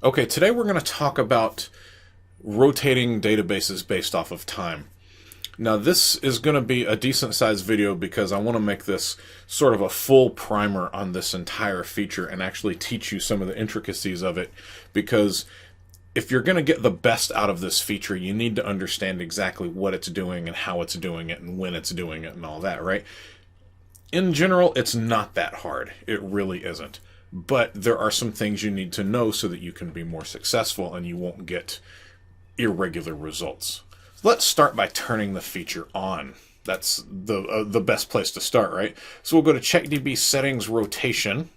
Okay, today we're going to talk about rotating databases based off of time. Now this is going to be a decent sized video because I want to make this sort of a full primer on this entire feature and actually teach you some of the intricacies of it, because if you're going to get the best out of this feature, you need to understand exactly what it's doing and how it's doing it and when it's doing it and all that, right? In general, it's not that hard. It really isn't. But there are some things you need to know so that you can be more successful and you won't get irregular results. Let's start by turning the feature on. That's the best place to start, right? So we'll go to CheckDB Settings Rotation.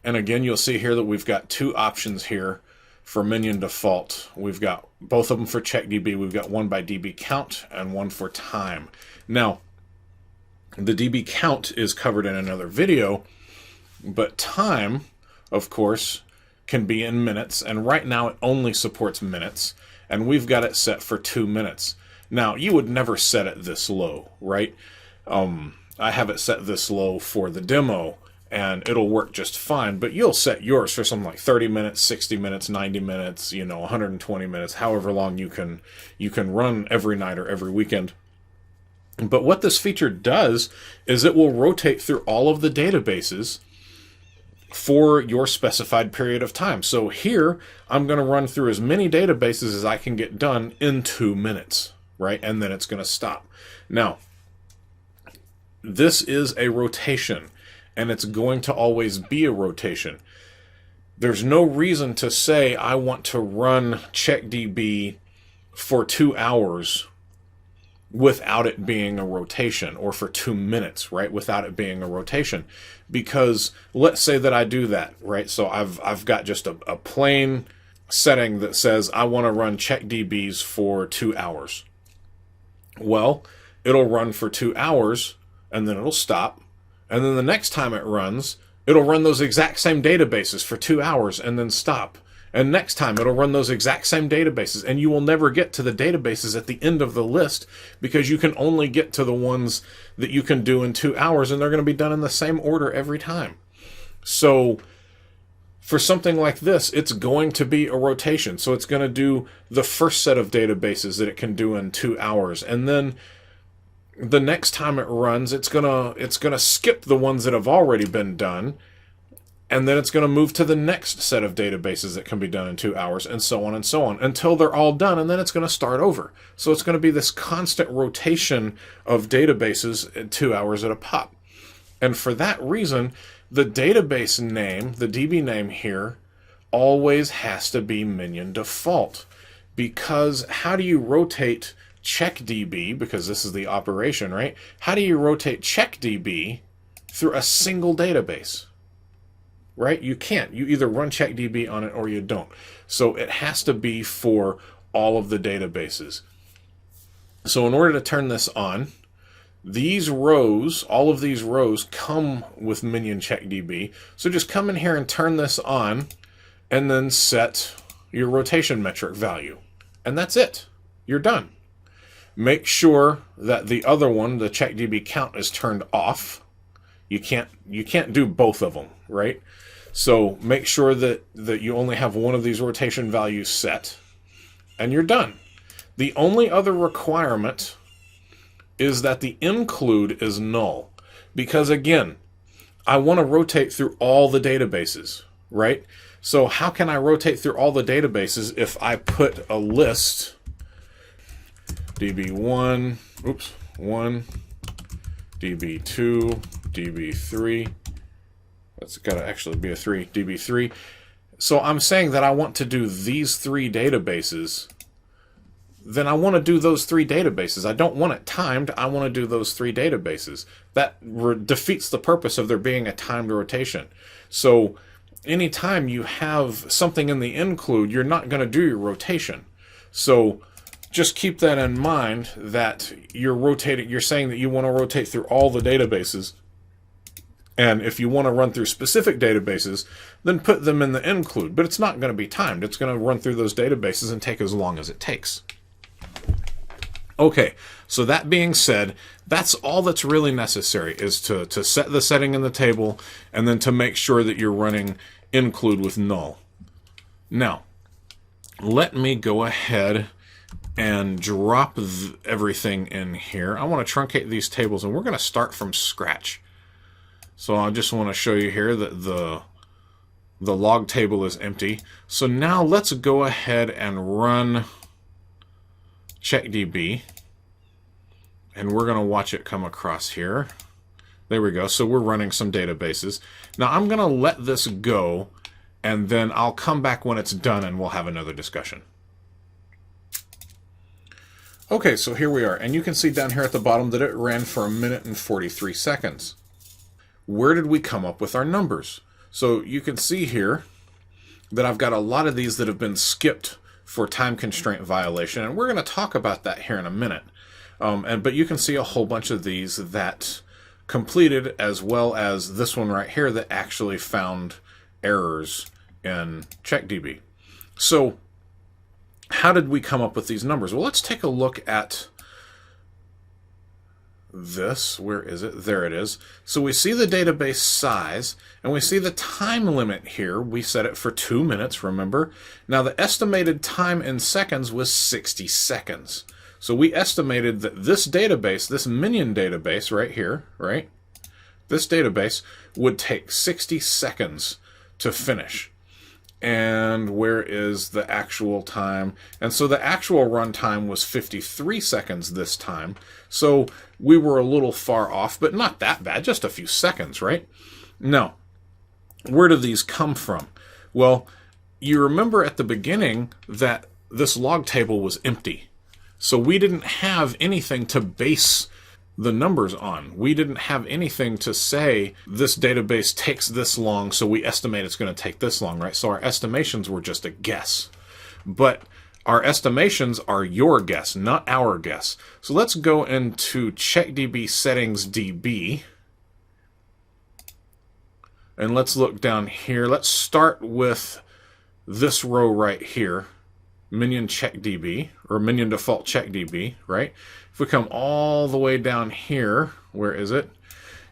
And again, you'll see here that we've got two options here for Minion Default. We've got both of them for CheckDB. We've got one by DB Count and one for Time. Now, the DB count is covered in another video, but time, of course, can be in minutes, and right now it only supports minutes, and we've got it set for 2 minutes. Now, you would never set it this low, right? I have it set this low for the demo, and it'll work just fine, but you'll set yours for something like 30 minutes, 60 minutes, 90 minutes, 120 minutes, however long you can run every night or every weekend. But what this feature does is it will rotate through all of the databases for your specified period of time. So here, I'm going to run through as many databases as I can get done in 2 minutes, right? And then it's going to stop. Now, this is a rotation, and it's going to always be a rotation. There's no reason to say I want to run CheckDB for 2 hours without it being a rotation, or for 2 minutes, right, without it being a rotation. Because let's say that I do that, right? So I've got just a plain setting that says I want to run CheckDBs for 2 hours. Well, it'll run for 2 hours, and then it'll stop, and then the next time it runs, it'll run those exact same databases for 2 hours, and then stop. And next time, it'll run those exact same databases, and you will never get to the databases at the end of the list because you can only get to the ones that you can do in 2 hours, and they're going to be done in the same order every time. So for something like this, it's going to be a rotation. So it's going to do the first set of databases that it can do in 2 hours, and then the next time it runs, it's gonna skip the ones that have already been done, and then it's going to move to the next set of databases that can be done in 2 hours, and so on, until they're all done, and then it's going to start over. So it's going to be this constant rotation of databases at 2 hours at a pop. And for that reason, the database name, the DB name here, always has to be Minion Default. Because how do you rotate CheckDB, because this is the operation, right? How do you rotate CheckDB through a single database? Right? You can't. You either run CheckDB on it or you don't. So it has to be for all of the databases. So in order to turn this on, these rows, all of these rows come with Minion CheckDB. So just come in here and turn this on and then set your rotation metric value. And that's it. You're done. Make sure that the other one, the CheckDB count, is turned off. You can't do both of them, right? So make sure that you only have one of these rotation values set, and you're done. The only other requirement is that the include is null, because again, I want to rotate through all the databases, right? So how can I rotate through all the databases if I put a list DB1, 1, DB2, DB3, that's got to actually be a 3, DB3. So I'm saying that I want to do these 3 databases, then I want to do those 3 databases. I don't want it timed, I want to do those 3 databases. That defeats the purpose of there being a timed rotation. So anytime you have something in the include, you're not going to do your rotation. So just keep that in mind, that you're saying that you want to rotate through all the databases. And if you want to run through specific databases, then put them in the include. But it's not going to be timed. It's going to run through those databases and take as long as it takes. Okay, so that being said, that's all that's really necessary, is to set the setting in the table and then to make sure that you're running include with null. Now, let me go ahead and drop everything in here. I want to truncate these tables, and we're going to start from scratch. So I just want to show you here that the log table is empty. So now let's go ahead and run CheckDB, and we're going to watch it come across here. There we go. So we're running some databases. Now I'm going to let this go, and then I'll come back when it's done and we'll have another discussion. Okay, so here we are, and you can see down here at the bottom that it ran for 1 minute and 43 seconds. Where did we come up with our numbers? So you can see here that I've got a lot of these that have been skipped for time constraint violation, and we're going to talk about that here in a minute. But you can see a whole bunch of these that completed, as well as this one right here that actually found errors in CheckDB. So how did we come up with these numbers? Well, let's take a look at this. Where is it? There it is. So we see the database size, and we see the time limit here. We set it for 2 minutes, remember? Now the estimated time in seconds was 60 seconds. So we estimated that this database, this Minion database right here, right? This database would take 60 seconds to finish. And where is the actual time? And so the actual runtime was 53 seconds this time. So we were a little far off, but not that bad, just a few seconds, right? Now, where do these come from? Well, you remember at the beginning that this log table was empty. So we didn't have anything to base the numbers on. We didn't have anything to say this database takes this long, so we estimate it's going to take this long, right? So our estimations were just a guess. But our estimations are your guess, not our guess. So let's go into CheckDB settings DB. And let's look down here. Let's start with this row right here. Minion CheckDB, or Minion default CheckDB, right? If we come all the way down here, where is it?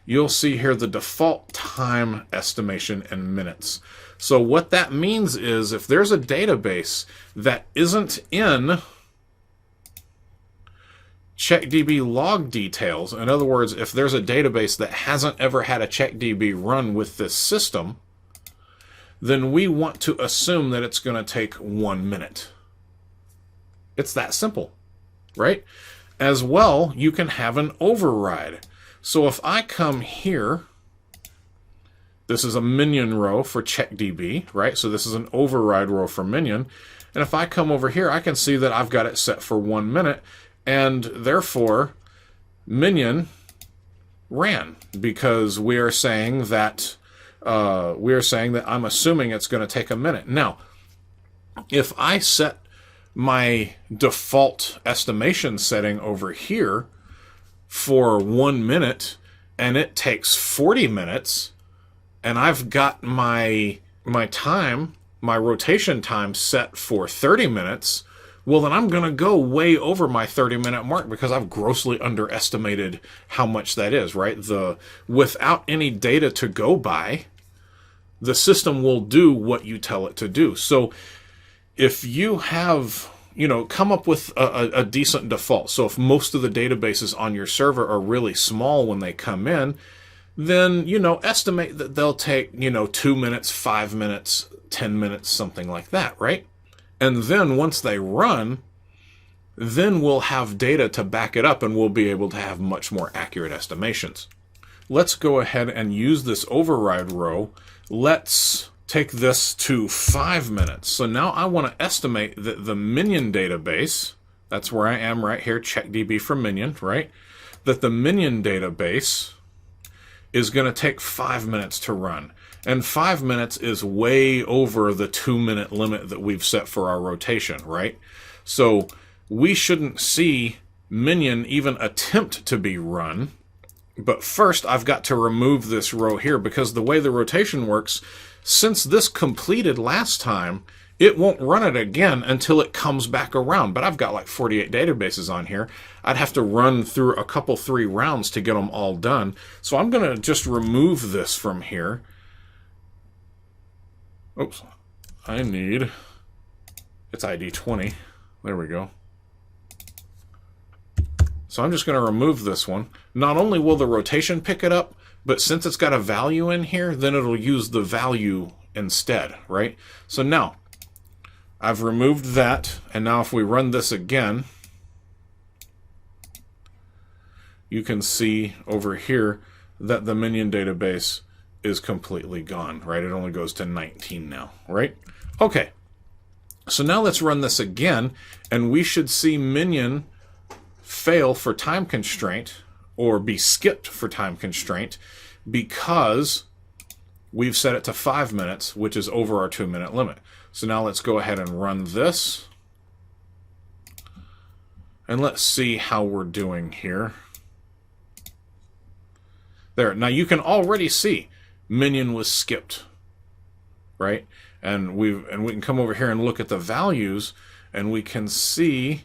You'll see here the default time estimation in minutes. So what that means is if there's a database that isn't in CheckDB log details, in other words, if there's a database that hasn't ever had a CheckDB run with this system, then we want to assume that it's going to take 1 minute. It's that simple, right? As well, you can have an override. So if I come here, this is a Minion row for CheckDB, right? So this is an override row for Minion. And if I come over here, I can see that I've got it set for 1 minute, and therefore Minion ran, because we are saying that I'm assuming it's going to take a minute. Now, if I set my default estimation setting over here for 1 minute and it takes 40 minutes, and I've got my rotation time set for 30 minutes, well, then I'm going to go way over my 30-minute mark because I've grossly underestimated how much that is, right? Without any data to go by, the system will do what you tell it to do. So if you have, come up with a decent default, so if most of the databases on your server are really small when they come in, then, estimate that they'll take, 2 minutes, 5 minutes, 10 minutes, something like that, right? And then once they run, then we'll have data to back it up and we'll be able to have much more accurate estimations. Let's go ahead and use this override row. Let's take this to 5 minutes. So now I want to estimate that the Minion database, that's where I am right here, CheckDB for Minion, right? That the Minion database is going to take 5 minutes to run. And 5 minutes is way over the 2-minute limit that we've set for our rotation, right? So we shouldn't see Minion even attempt to be run. But first, I've got to remove this row here, because the way the rotation works, since this completed last time, it won't run it again until it comes back around. But I've got like 48 databases on here. I'd have to run through a couple, 3 rounds to get them all done. So I'm going to just remove this from here. Oops. I need... It's ID 20. There we go. So I'm just going to remove this one. Not only will the rotation pick it up, but since it's got a value in here, then it'll use the value instead, right? So now, I've removed that, and now if we run this again, you can see over here that the Minion database is completely gone, right? It only goes to 19 now, right? Okay, so now let's run this again, and we should see Minion fail for time constraint, or be skipped for time constraint, because we've set it to 5 minutes, which is over our 2-minute limit. So now let's go ahead and run this, and let's see how we're doing here. There. Now you can already see Minion was skipped, right? And we can come over here and look at the values, and we can see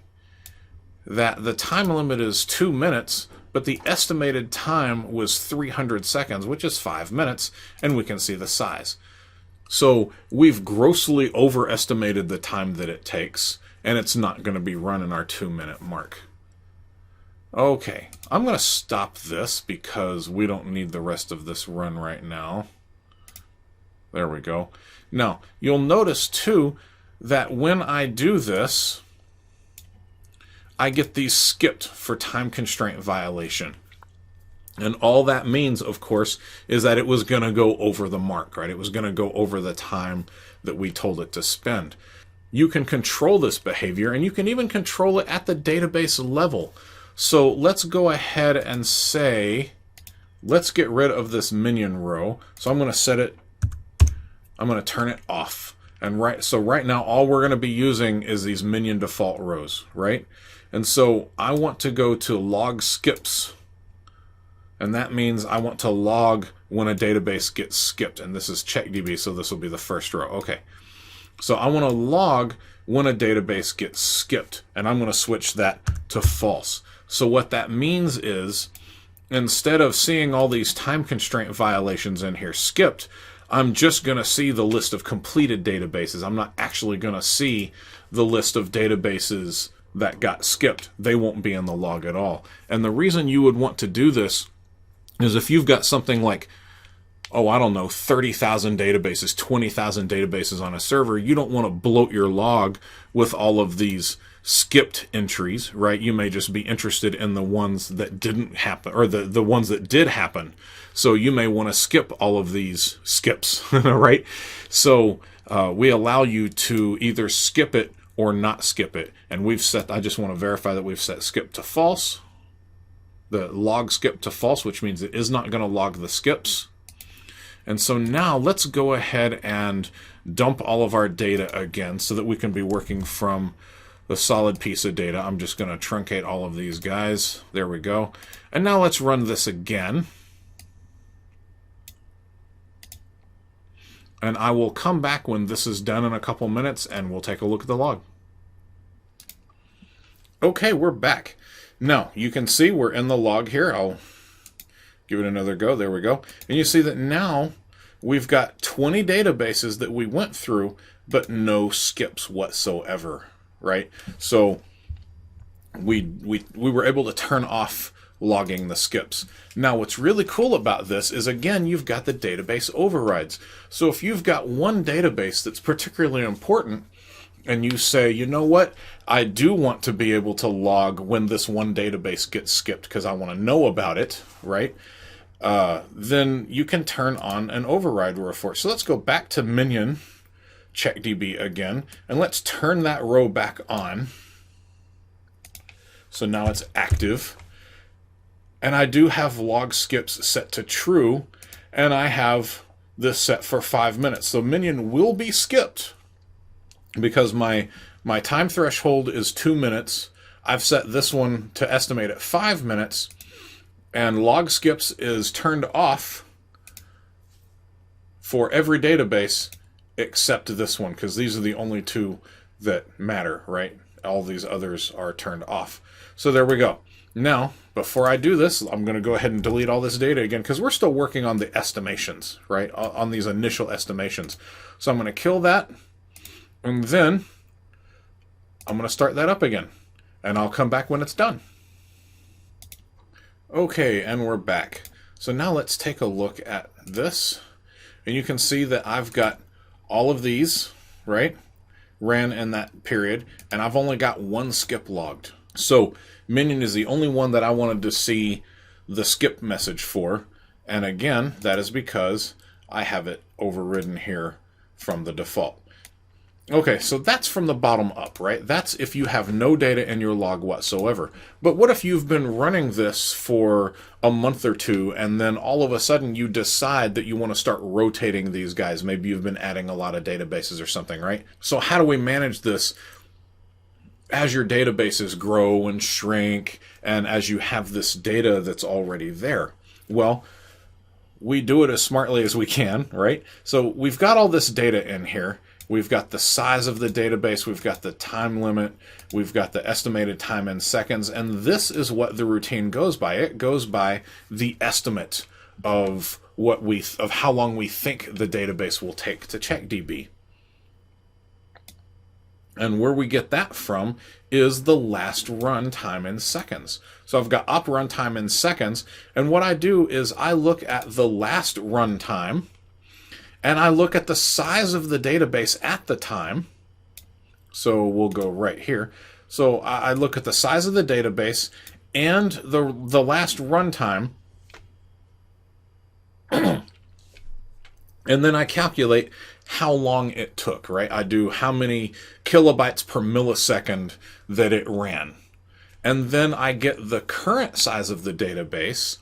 that the time limit is 2 minutes, but the estimated time was 300 seconds, which is 5 minutes, and we can see the size. So we've grossly overestimated the time that it takes, and it's not going to be running our 2-minute mark. Okay, I'm going to stop this because we don't need the rest of this run right now. There we go. Now, you'll notice too that when I do this, I get these skipped for time constraint violation. And all that means, of course, is that it was going to go over the mark, right? It was going to go over the time that we told it to spend. You can control this behavior, and you can even control it at the database level. So let's go ahead and say, let's get rid of this Minion row. So I'm going to set it, I'm going to turn it off. And right now, all we're going to be using is these Minion default rows, right? And so I want to go to log skips. And that means I want to log when a database gets skipped. And this is CheckDB, so this will be the first row. Okay. So I want to log when a database gets skipped. And I'm going to switch that to false. So what that means is, instead of seeing all these time constraint violations in here skipped, I'm just going to see the list of completed databases. I'm not actually going to see the list of databases that got skipped. They won't be in the log at all. And the reason you would want to do this is if you've got something like, oh, I don't know, 30,000 databases, 20,000 databases on a server, you don't want to bloat your log with all of these skipped entries, right? You may just be interested in the ones that didn't happen, or the ones that did happen. So you may want to skip all of these skips, right? So we allow you to either skip it or not skip it. And we've set, I just want to verify that we've set skip to false, the log skip to false, which means it is not going to log the skips. And so now let's go ahead and dump all of our data again so that we can be working from the solid piece of data. I'm just going to truncate all of these guys. There we go. And now let's run this again. And I will come back when this is done in a couple minutes, and we'll take a look at the log. Okay, we're back. Now, you can see we're in the log here. I'll give it another go. There we go. And you see that now we've got 20 databases that we went through, but no skips whatsoever, right? So we were able to turn off logging the skips. Now, what's really cool about this is, again, you've got the database overrides. So if you've got one database that's particularly important, and you say, you know what, I do want to be able to log when this one database gets skipped because I want to know about it, right? Then you can turn on an override row for it. So let's go back to Minion CheckDB again, and let's turn that row back on. So now it's active. And I do have log skips set to true, and I have this set for 5 minutes. So Minion will be skipped because my time threshold is 2 minutes. I've set this one to estimate at 5 minutes, and log skips is turned off for every database except this one, because these are the only two that matter, right? All these others are turned off. So there we go. Now, before I do this, I'm going to go ahead and delete all this data again, because we're still working on the estimations, right? On these initial estimations. So I'm going to kill that, and then I'm going to start that up again, and I'll come back when it's done. Okay, and we're back. So now let's take a look at this, and you can see that I've got all of these, right, ran in that period, and I've only got one skip logged. So Minion is the only one that I wanted to see the skip message for, and again, that is because I have it overridden here from the default. Okay, so that's from the bottom up, right? That's if you have no data in your log whatsoever. But what if you've been running this for a month or two, and then all of a sudden you decide that you want to start rotating these guys? Maybe you've been adding a lot of databases or something, right? So how do we manage this as your databases grow and shrink, and as you have this data that's already there? Well, we do it as smartly as we can, right? So we've got all this data in here. We've got the size of the database, we've got the time limit, we've got the estimated time in seconds, and this is what the routine goes by. It goes by the estimate of how long we think the database will take to CheckDB. And where we get that from is the last run time in seconds. So I've got up run time in seconds, and what I do is I look at the last run time, and I look at the size of the database at the time. So we'll go right here. So I look at the size of the database and the last runtime, and then I calculate how long it took, right? I do how many kilobytes per millisecond that it ran. And then I get the current size of the database,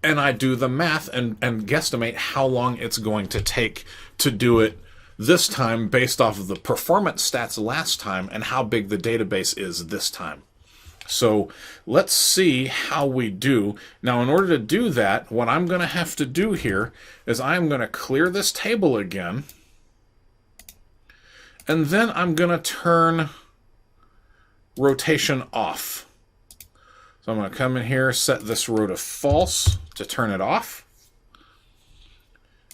and I do the math and guesstimate how long it's going to take to do it this time based off of the performance stats last time and how big the database is this time. So let's see how we do. Now, in order to do that, what I'm going to have to do here is I'm going to clear this table again, and then I'm going to turn rotation off. So I'm going to come in here, set this row to false to turn it off.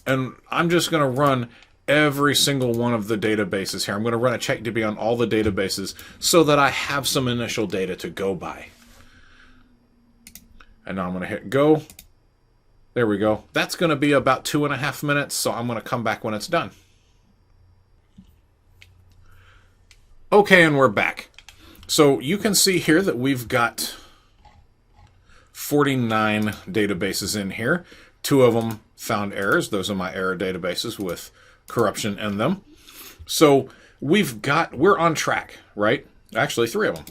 And I'm just going to run every single one of the databases here. I'm going to run a CheckDB on all the databases so that I have some initial data to go by. And now I'm going to hit go. There we go. That's going to be about 2.5 minutes, so I'm going to come back when it's done. Okay, and we're back. So you can see here that we've got 49 databases in here. 2 of them found errors. Those are my error databases with corruption in them. So we're on track, right? Actually, 3 of them.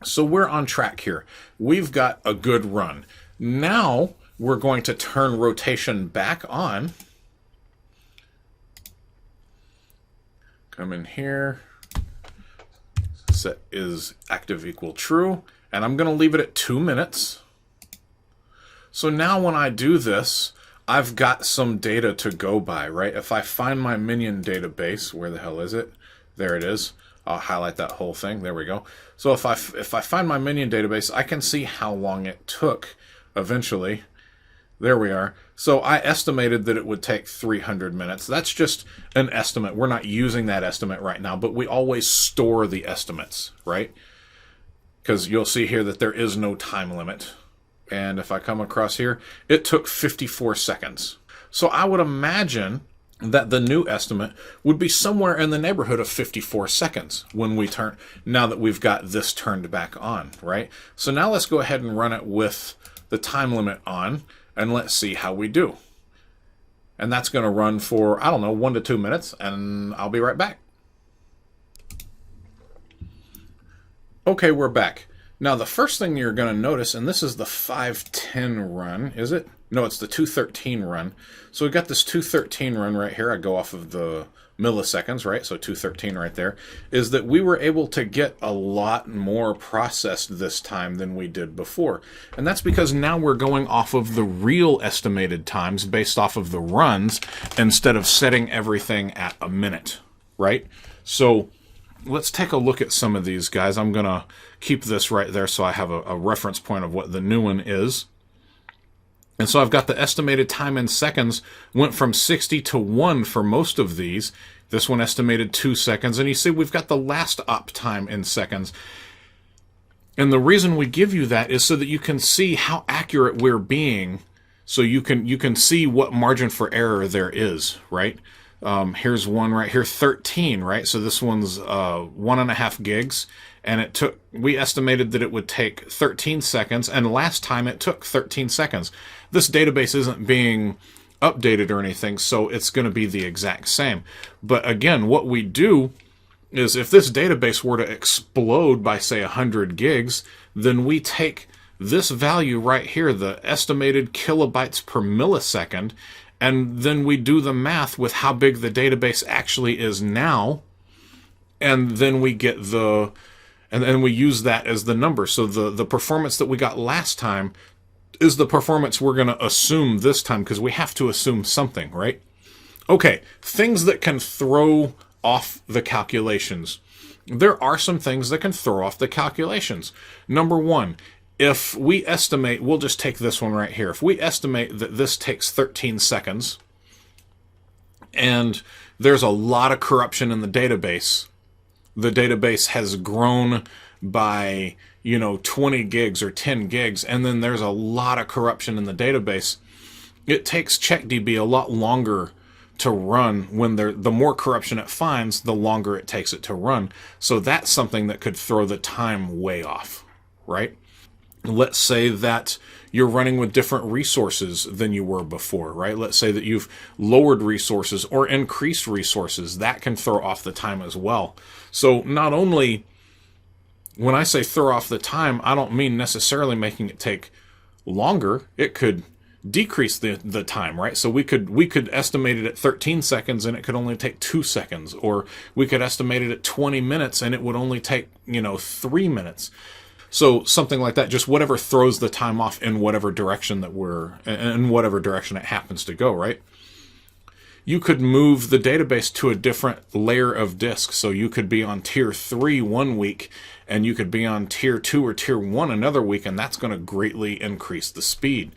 So we're on track here. We've got a good run. Now we're going to turn rotation back on. Come in here. Set is active equal true. And I'm going to leave it at 2 minutes. So now when I do this, I've got some data to go by, right? If I find my Minion database, where the hell is it? There it is. I'll highlight that whole thing. There we go. So if I find my Minion database, I can see how long it took eventually. There we are. So I estimated that it would take 300 minutes. That's just an estimate. We're not using that estimate right now, but we always store the estimates, right? Because you'll see here that there is no time limit. And if I come across here, it took 54 seconds. So I would imagine that the new estimate would be somewhere in the neighborhood of 54 seconds when we now that we've got this turned back on, right? So now let's go ahead and run it with the time limit on, and let's see how we do. And that's going to run for, I don't know, 1 to 2 minutes, and I'll be right back. Okay, we're back. Now, the first thing you're going to notice, and this is the 510 run, is it? No, it's the 213 run. So we've got this 213 run right here. I go off of the milliseconds, right? So 213 right there, is that we were able to get a lot more processed this time than we did before. And that's because now we're going off of the real estimated times based off of the runs instead of setting everything at a minute, right? So let's take a look at some of these guys. I'm going to keep this right there so I have a reference point of what the new one is. And so I've got the estimated time in seconds went from 60 to 1 for most of these. This one estimated 2 seconds. And you see we've got the last op time in seconds. And the reason we give you that is so that you can see how accurate we're being. So you can see what margin for error there is, right? Here's one right here, 13, right? So this one's 1.5 gigs. And we estimated that it would take 13 seconds, and last time it took 13 seconds. This database isn't being updated or anything, so it's going to be the exact same. But again, what we do is if this database were to explode by, say, 100 gigs, then we take this value right here, the estimated kilobytes per millisecond, and then we do the math with how big the database actually is now, and then we get and then we use that as the number. So the performance that we got last time is the performance we're going to assume this time, because we have to assume something, right? Okay, things that can throw off the calculations. There are some things that can throw off the calculations. Number one, if we estimate, we'll just take this one right here. If we estimate that this takes 13 seconds, and there's a lot of corruption in the database has grown by, 20 gigs or 10 gigs, and then there's a lot of corruption in the database, it takes CheckDB a lot longer to run. When the more corruption it finds, the longer it takes it to run. So that's something that could throw the time way off, right? Let's say that you're running with different resources than you were before, right? Let's say that you've lowered resources or increased resources. That can throw off the time as well. So not only, when I say throw off the time, I don't mean necessarily making it take longer. It could decrease the time, right? So we could estimate it at 13 seconds and it could only take 2 seconds. Or we could estimate it at 20 minutes and it would only take, 3 minutes. So something like that, just whatever throws the time off in whatever direction it happens to go, right? You could move the database to a different layer of disk. So you could be on tier 3 one week, and you could be on tier 2 or tier 1 another week, and that's going to greatly increase the speed.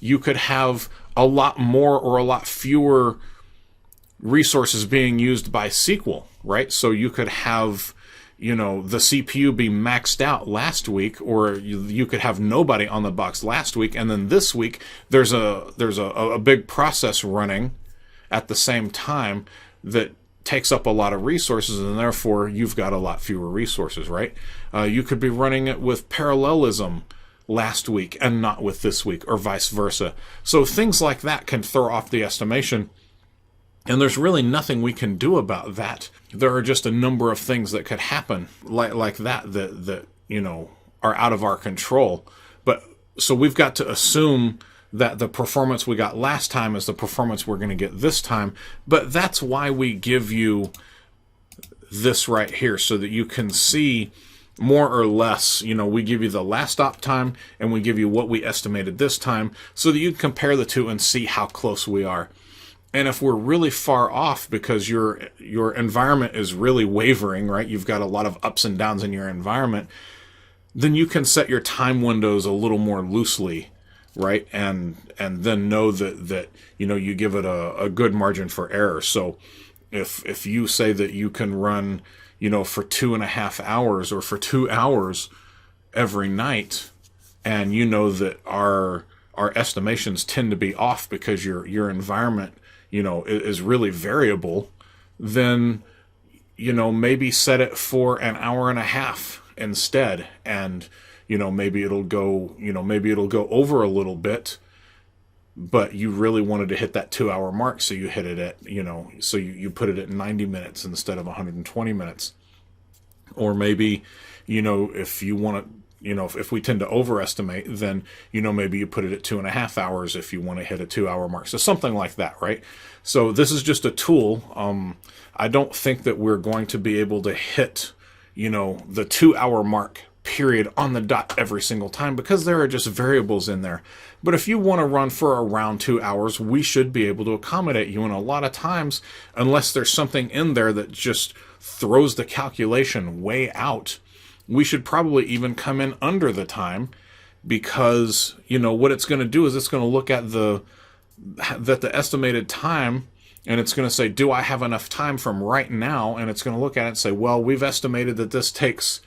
You could have a lot more or a lot fewer resources being used by SQL, right? So you could have the CPU be maxed out last week, or you could have nobody on the box last week, and then this week there's a big process running at the same time that takes up a lot of resources, and therefore you've got a lot fewer resources, right? You could be running it with parallelism last week and not with this week, or vice versa. So things like that can throw off the estimation. And there's really nothing we can do about that. There are just a number of things that could happen like that are out of our control. But so we've got to assume that the performance we got last time is the performance we're going to get this time. But that's why we give you this right here, so that you can see more or less, we give you the last op time and we give you what we estimated this time, so that you can compare the two and see how close we are. And if we're really far off because your environment is really wavering, right? You've got a lot of ups and downs in your environment, then you can set your time windows a little more loosely, right? And then know that you give it a good margin for error. So if you say that you can run, for 2.5 hours or for 2 hours every night, and that our estimations tend to be off because your environment is really variable, then, maybe set it for an hour and a half instead. And, maybe it'll go over a little bit, but you really wanted to hit that 2 hour mark. So you hit it at, so you put it at 90 minutes instead of 120 minutes. Or maybe, if you want to, if we tend to overestimate, then, maybe you put it at 2.5 hours if you want to hit a 2 hour mark. So something like that, right? So this is just a tool. I don't think that we're going to be able to hit, the 2 hour mark period on the dot every single time because there are just variables in there. But if you want to run for around 2 hours, we should be able to accommodate you. And a lot of times, unless there's something in there that just throws the calculation way out, we should probably even come in under the time, because, you know, what it's going to do is it's going to look at the estimated time, and it's going to say, do I have enough time from right now? And it's going to look at it and say, well, we've estimated that this takes,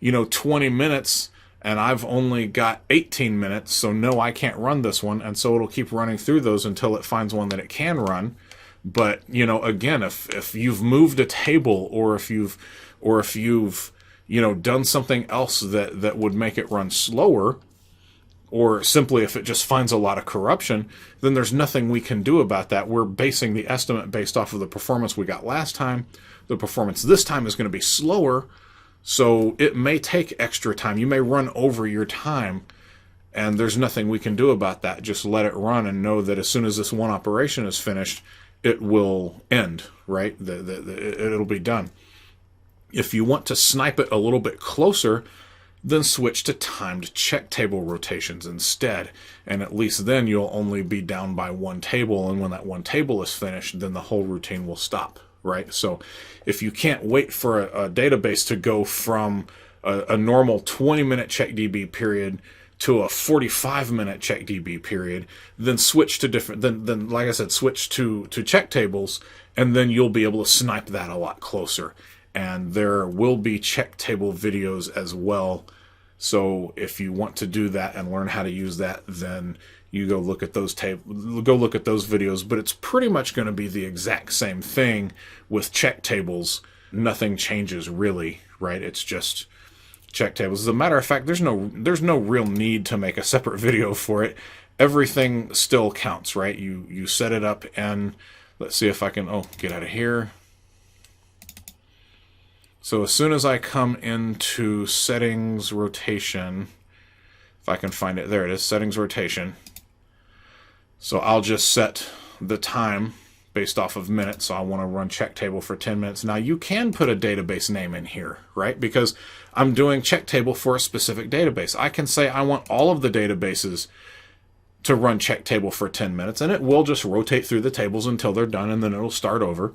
20 minutes, and I've only got 18 minutes, so no, I can't run this one. And so it'll keep running through those until it finds one that it can run. But, again, if you've moved a table, or if you've done something else that would make it run slower, or simply if it just finds a lot of corruption, then there's nothing we can do about that. We're basing the estimate based off of the performance we got last time. The performance this time is going to be slower, so it may take extra time. You may run over your time, and there's nothing we can do about that. Just let it run and know that as soon as this one operation is finished, it will end, right? It'll be done. If you want to snipe it a little bit closer, then switch to timed check table rotations instead. And at least then you'll only be down by one table, and when that one table is finished, then the whole routine will stop, right? So if you can't wait for a database to go from a normal 20-minute CheckDB period to a 45-minute CheckDB period, then switch to then like I said, switch to check tables, and then you'll be able to snipe that a lot closer. And there will be check table videos as well. So if you want to do that and learn how to use that, then you go look at those videos. But it's pretty much going to be the exact same thing with check tables. Nothing changes really, right? It's just check tables. As a matter of fact, there's no real need to make a separate video for it. Everything still counts, right? You set it up, and let's see if I can get out of here. So as soon as I come into settings rotation, if I can find it, there it is, settings rotation. So I'll just set the time based off of minutes. So I want to run CheckTable for 10 minutes. Now you can put a database name in here, right? Because I'm doing CheckTable for a specific database. I can say I want all of the databases to run CheckTable for 10 minutes, and it will just rotate through the tables until they're done, and then it'll start over.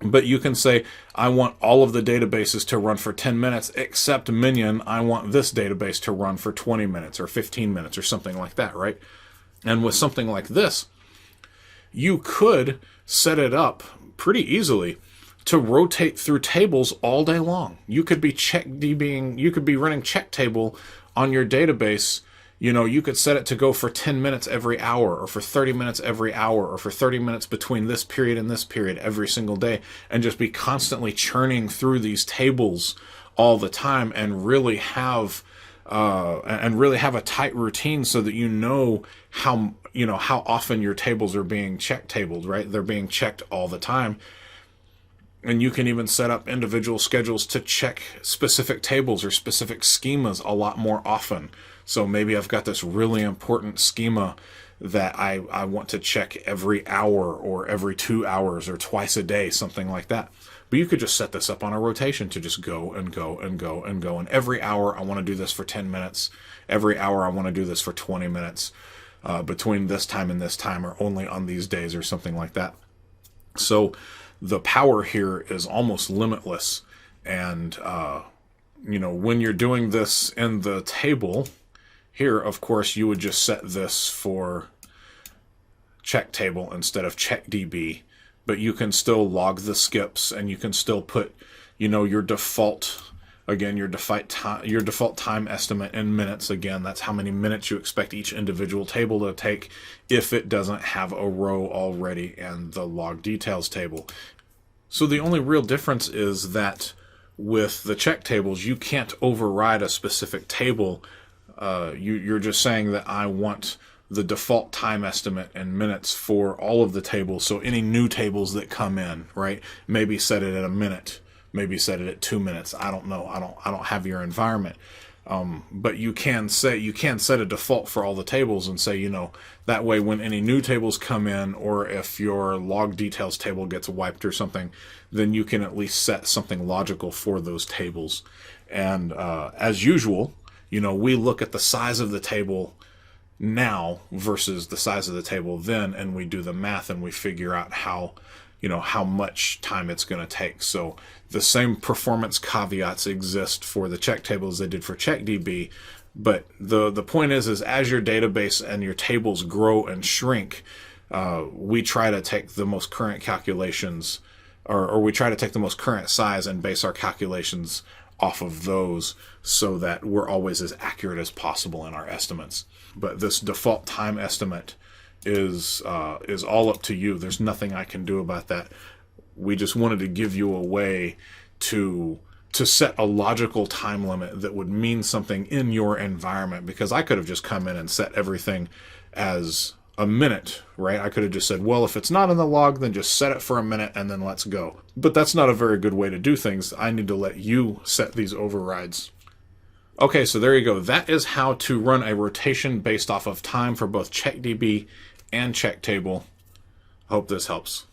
But you can say, I want all of the databases to run for 10 minutes, except Minion, I want this database to run for 20 minutes or 15 minutes or something like that, right? And with something like this, you could set it up pretty easily to rotate through tables all day long. You could be running CheckTable on your database. You could set it to go for 10 minutes every hour, or for 30 minutes every hour, or for 30 minutes between this period and this period every single day, and just be constantly churning through these tables all the time, and really have a tight routine so that you know how often your tables are being check-tabled, right? They're being checked all the time. And you can even set up individual schedules to check specific tables or specific schemas a lot more often. So maybe I've got this really important schema that I want to check every hour or every 2 hours or twice a day, something like that. But you could just set this up on a rotation to just go and go and go and go. And every hour I want to do this for 10 minutes. Every hour I want to do this for 20 minutes. Between this time and this time, or only on these days, or something like that. So the power here is almost limitless. And, when you're doing this in the table here, of course, you would just set this for CheckTable instead of CheckDB. But you can still log the skips, and you can still put, your default time estimate in minutes. Again, that's how many minutes you expect each individual table to take if it doesn't have a row already in the log details table. So the only real difference is that with the check tables, you can't override a specific table. You're just saying that I want the default time estimate in minutes for all of the tables. So any new tables that come in, right? Maybe set it at a minute. Maybe set it at 2 minutes. I don't know. I don't have your environment. But you can set a default for all the tables and say, that way when any new tables come in, or if your log details table gets wiped or something, then you can at least set something logical for those tables. And as usual, we look at the size of the table now versus the size of the table then, and we do the math and we figure out how much time it's going to take. So the same performance caveats exist for the check table as they did for CheckDB. But the point is as your database and your tables grow and shrink, we try to take the most current calculations, or we try to take the most current size and base our calculations off of those so that we're always as accurate as possible in our estimates. But this default time estimate is all up to you. There's nothing I can do about that. We just wanted to give you a way to set a logical time limit that would mean something in your environment, because I could have just come in and set everything as a minute, right? I could have just said, well, if it's not in the log, then just set it for a minute and then let's go. But that's not a very good way to do things. I need to let you set these overrides. Okay, so there you go. That is how to run a rotation based off of time for both CheckDB and CheckTable. Hope this helps.